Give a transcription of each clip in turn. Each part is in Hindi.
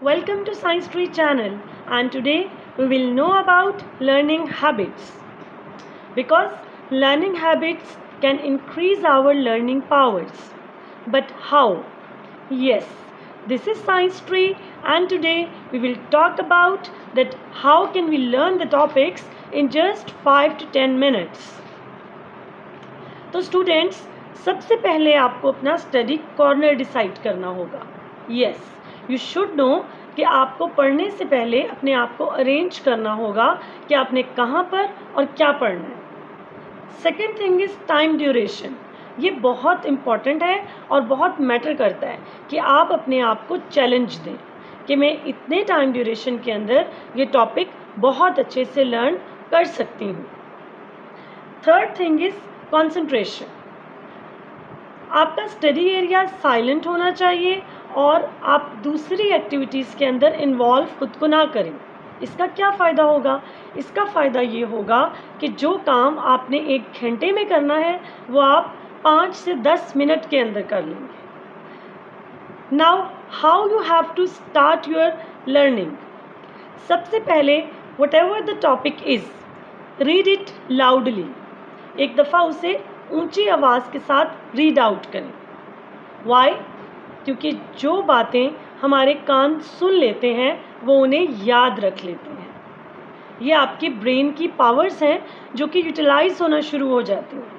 Welcome to Science Tree channel, and today we will know about learning habits, because learning habits can increase our learning powers. But how? Yes, this is Science Tree, and today we will talk about that how can we learn the topics in just 5 to 10 minutes. तो स्टूडेंट्स, सबसे पहले आपको अपना स्टडी कॉर्नर डिसाइड करना होगा. यस, यू शुड नो कि आपको पढ़ने से पहले अपने आप को अरेंज करना होगा कि आपने कहाँ पर और क्या पढ़ना है. Second thing is time duration. ये बहुत इम्पॉर्टेंट है और बहुत मैटर करता है कि आप अपने आप को चैलेंज दें कि मैं इतने टाइम ड्यूरेशन के अंदर ये टॉपिक बहुत अच्छे से लर्न कर सकती हूँ. Third thing is concentration. आपका स्टडी एरिया साइलेंट होना चाहिए और आप दूसरी एक्टिविटीज़ के अंदर इन्वॉल्व खुद को ना करें. इसका क्या फ़ायदा होगा? इसका फ़ायदा ये होगा कि जो काम आपने 1 घंटे में करना है वो आप 5 से 10 मिनट के अंदर कर लेंगे. Now how you have to start your learning. सबसे पहले whatever the topic is, read it loudly. एक दफ़ा उसे ऊंची आवाज़ के साथ रीड आउट करें. वाई? क्योंकि जो बातें हमारे कान सुन लेते हैं वो उन्हें याद रख लेते हैं. ये आपकी ब्रेन की पावर्स हैं जो कि यूटिलाइज होना शुरू हो जाती हैं.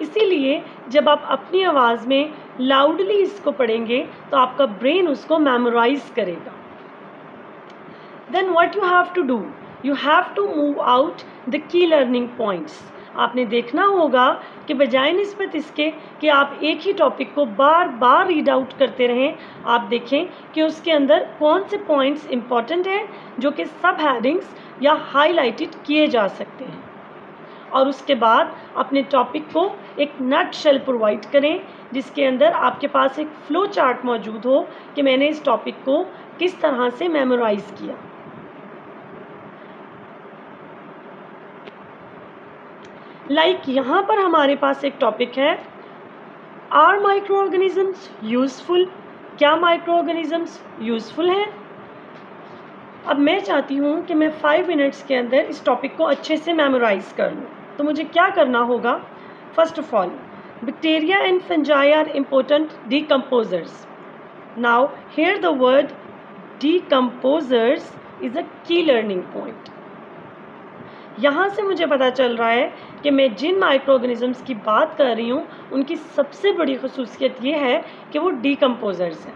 इसीलिए जब आप अपनी आवाज़ में लाउडली इसको पढ़ेंगे तो आपका ब्रेन उसको मेमोराइज करेगा. Then what you have to do, you have to move out the key learning points. आपने देखना होगा कि बजाय निस्बत इसके कि आप एक ही टॉपिक को बार बार रीड आउट करते रहें, आप देखें कि उसके अंदर कौन से पॉइंट्स इंपॉर्टेंट हैं जो कि सब हेडिंग्स या हाईलाइटेड किए जा सकते हैं. और उसके बाद अपने टॉपिक को एक नट शेल प्रोवाइड करें जिसके अंदर आपके पास एक फ्लो चार्ट मौजूद हो कि मैंने इस टॉपिक को किस तरह से मेमोराइज़ किया. यहाँ पर हमारे पास एक टॉपिक है, आर माइक्रो ऑर्गेनिजम्स यूज़फुल. क्या माइक्रो ऑर्गेनिजम्स यूज़फुल हैं? अब मैं चाहती हूँ कि मैं 5 मिनट्स के अंदर इस टॉपिक को अच्छे से मेमोराइज़ कर लूँ. तो मुझे क्या करना होगा? First of all, bacteria and fungi are important decomposers. Now here the word decomposers is a key learning point. यहाँ से मुझे पता चल रहा है कि मैं जिन माइक्रो ऑर्गेनिजम्स की बात कर रही हूँ उनकी सबसे बड़ी खसूसियत ये है कि वो डीकम्पोजर्स हैं.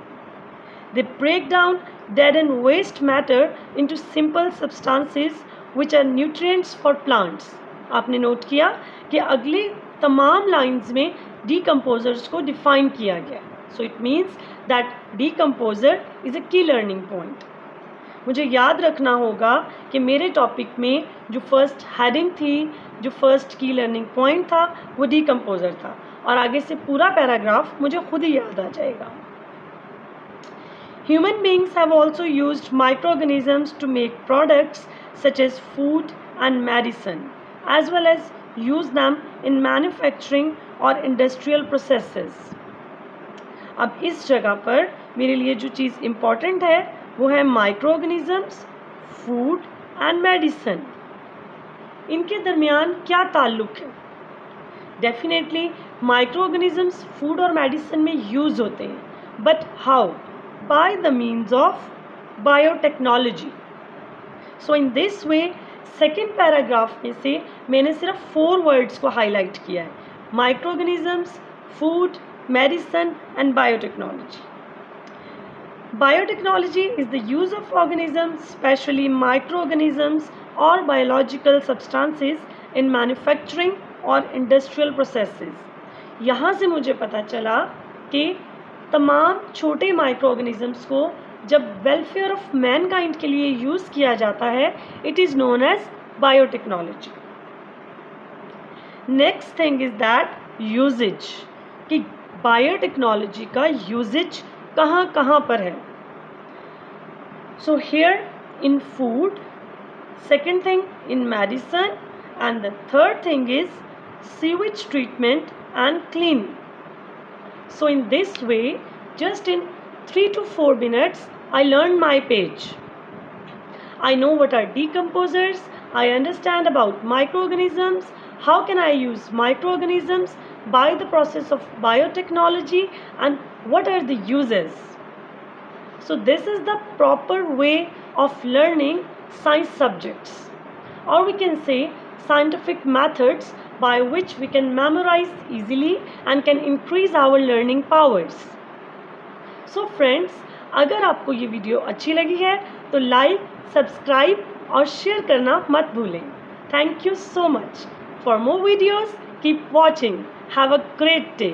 They break down dead and waste matter into simple substances which are nutrients for plants. आपने नोट किया कि अगले तमाम लाइंस में डीकम्पोजर्स को डिफाइन किया गया. So it means that decomposer is a key learning point. मुझे याद रखना होगा कि मेरे टॉपिक में जो फर्स्ट हेडिंग थी, जो फर्स्ट की लर्निंग पॉइंट था, वो डीकम्पोजर था और आगे से पूरा पैराग्राफ मुझे खुद ही याद आ जाएगा. Human beings have also used microorganisms to make products such as food and medicine, as well as use them in manufacturing or industrial processes. अब इस जगह पर मेरे लिए जो चीज़ इम्पॉर्टेंट है वो है micro organisms, food and medicine. इनके दरमियान क्या ताल्लुक़ है? डेफिनेटली माइक्रो ऑर्गेनिजम्स फूड और मेडिसिन में यूज़ होते हैं, but how? By the means of biotechnology. So in this way second paragraph में से मैंने सिर्फ 4 वर्ड्स को हाईलाइट किया है: micro organisms, food, medicine and biotechnology. Biotechnology is the use of organisms, especially microorganisms or biological substances in manufacturing or industrial processes. यहाँ से मुझे पता चला कि तमाम छोटे माइक्रो ऑर्गेनिजम्स को जब वेलफेयर ऑफ मैनकाइंड के लिए यूज़ किया जाता है, it is known as biotechnology. Next thing is that uses, कि बायोटेक्नोलॉजी का यूजेज कहाँ कहाँ पर है. So here in food, second thing in medicine, and the third thing is sewage treatment and cleaning. So in this way, just in 3 to 4 minutes, I learned my page. I know what are decomposers. I understand about microorganisms. How can I use microorganisms by the process of biotechnology, and what are the uses? So this is the proper way of learning science subjects, or we can say scientific methods by which we can memorize easily and can increase our learning powers. So friends, अगर आपको ये वीडियो अच्छी लगी है तो लाइक, सब्सक्राइब और शेयर करना मत भूलें. Thank you so much. For more videos keep watching. Have a great day.